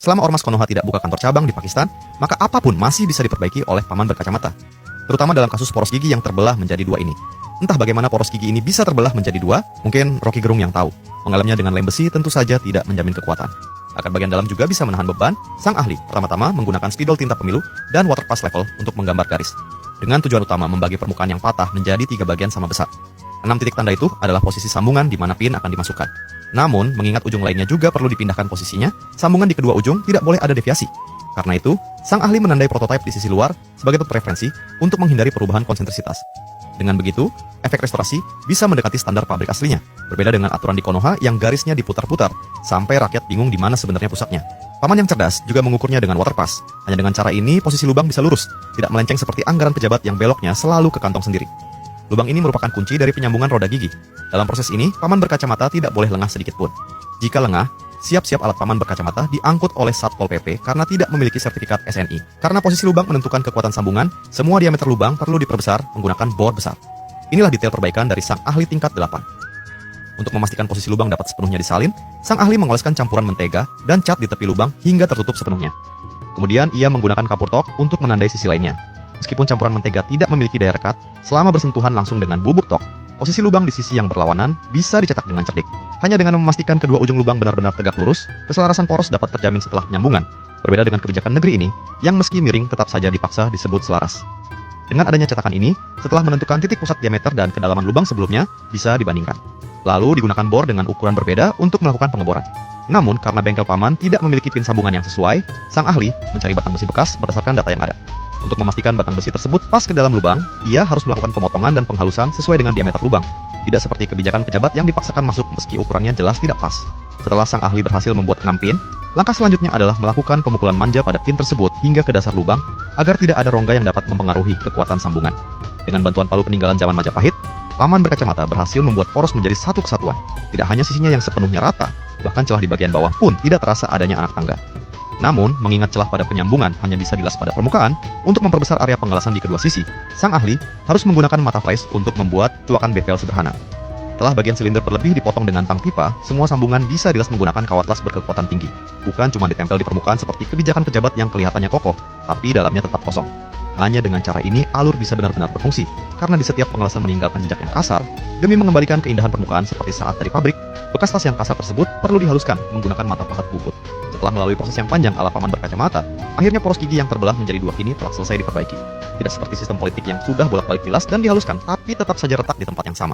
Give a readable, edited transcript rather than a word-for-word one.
Selama Ormas Konoha tidak buka kantor cabang di Pakistan, maka apapun masih bisa diperbaiki oleh paman berkacamata. Terutama dalam kasus poros gigi yang terbelah menjadi dua ini. Entah bagaimana poros gigi ini bisa terbelah menjadi dua, mungkin Rocky Gerung yang tahu. Mengalamnya dengan lem besi tentu saja tidak menjamin kekuatan. Akan bagian dalam juga bisa menahan beban, sang ahli pertama-tama menggunakan spidol tinta pemilu dan water pass level untuk menggambar garis. Dengan tujuan utama membagi permukaan yang patah menjadi 3 bagian sama besar. 6 titik tanda itu adalah posisi sambungan di mana pin akan dimasukkan. Namun, mengingat ujung lainnya juga perlu dipindahkan posisinya, sambungan di kedua ujung tidak boleh ada deviasi. Karena itu, sang ahli menandai prototipe di sisi luar sebagai bentuk referensi untuk menghindari perubahan konsentrisitas. Dengan begitu, efek restorasi bisa mendekati standar pabrik aslinya, berbeda dengan aturan di Konoha yang garisnya diputar-putar sampai rakyat bingung di mana sebenarnya pusatnya. Paman yang cerdas juga mengukurnya dengan water pass. Hanya dengan cara ini, posisi lubang bisa lurus, tidak melenceng seperti anggaran pejabat yang beloknya selalu ke kantong sendiri. Lubang ini merupakan kunci dari penyambungan roda gigi. Dalam proses ini, paman berkacamata tidak boleh lengah sedikit pun. Jika lengah, siap-siap alat paman berkacamata diangkut oleh Satpol PP karena tidak memiliki sertifikat SNI. Karena posisi lubang menentukan kekuatan sambungan, semua diameter lubang perlu diperbesar menggunakan bor besar. Inilah detail perbaikan dari sang ahli tingkat 8. Untuk memastikan posisi lubang dapat sepenuhnya disalin, sang ahli mengoleskan campuran mentega dan cat di tepi lubang hingga tertutup sepenuhnya. Kemudian ia menggunakan kapur tok untuk menandai sisi lainnya. Meskipun campuran mentega tidak memiliki daya rekat, selama bersentuhan langsung dengan bubuk tok, posisi lubang di sisi yang berlawanan bisa dicetak dengan cerdik. Hanya dengan memastikan kedua ujung lubang benar-benar tegak lurus, keselarasan poros dapat terjamin setelah penyambungan. Berbeda dengan kebijakan negeri ini, yang meski miring tetap saja dipaksa disebut selaras. Dengan adanya cetakan ini, setelah menentukan titik pusat diameter dan kedalaman lubang sebelumnya, bisa dibandingkan. Lalu digunakan bor dengan ukuran berbeda untuk melakukan pengeboran. Namun, karena bengkel paman tidak memiliki pin sambungan yang sesuai, sang ahli mencari batang besi bekas berdasarkan data yang ada. Untuk memastikan batang besi tersebut pas ke dalam lubang, ia harus melakukan pemotongan dan penghalusan sesuai dengan diameter lubang. Tidak seperti kebijakan pejabat yang dipaksakan masuk meski ukurannya jelas tidak pas. Setelah sang ahli berhasil membuat 6 pin, langkah selanjutnya adalah melakukan pemukulan manja pada pin tersebut hingga ke dasar lubang, agar tidak ada rongga yang dapat mempengaruhi kekuatan sambungan. Dengan bantuan palu peninggalan zaman Majapahit, paman berkacamata berhasil membuat poros menjadi satu kesatuan. Tidak hanya sisinya yang sepenuhnya rata, bahkan celah di bagian bawah pun tidak terasa adanya anak tangga. Namun, mengingat celah pada penyambungan hanya bisa dilas pada permukaan, untuk memperbesar area pengelasan di kedua sisi, sang ahli harus menggunakan mata flash untuk membuat tuakan bevel sederhana. Setelah bagian silinder berlebih dipotong dengan tang pipa, semua sambungan bisa dilas menggunakan kawat las berkekuatan tinggi. Bukan cuma ditempel di permukaan seperti kebijakan pejabat yang kelihatannya kokoh, tapi dalamnya tetap kosong. Hanya dengan cara ini, alur bisa benar-benar berfungsi, karena di setiap pengelasan meninggalkan jejak yang kasar, demi mengembalikan keindahan permukaan seperti saat dari pabrik, bekas tas yang kasar tersebut perlu dihaluskan menggunakan mata pahat bubut. Setelah melalui proses yang panjang ala paman berkacamata, akhirnya poros gigi yang terbelah menjadi dua ini telah selesai diperbaiki. Tidak seperti sistem politik yang sudah bolak-balik dilas dan dihaluskan, tapi tetap saja retak di tempat yang sama.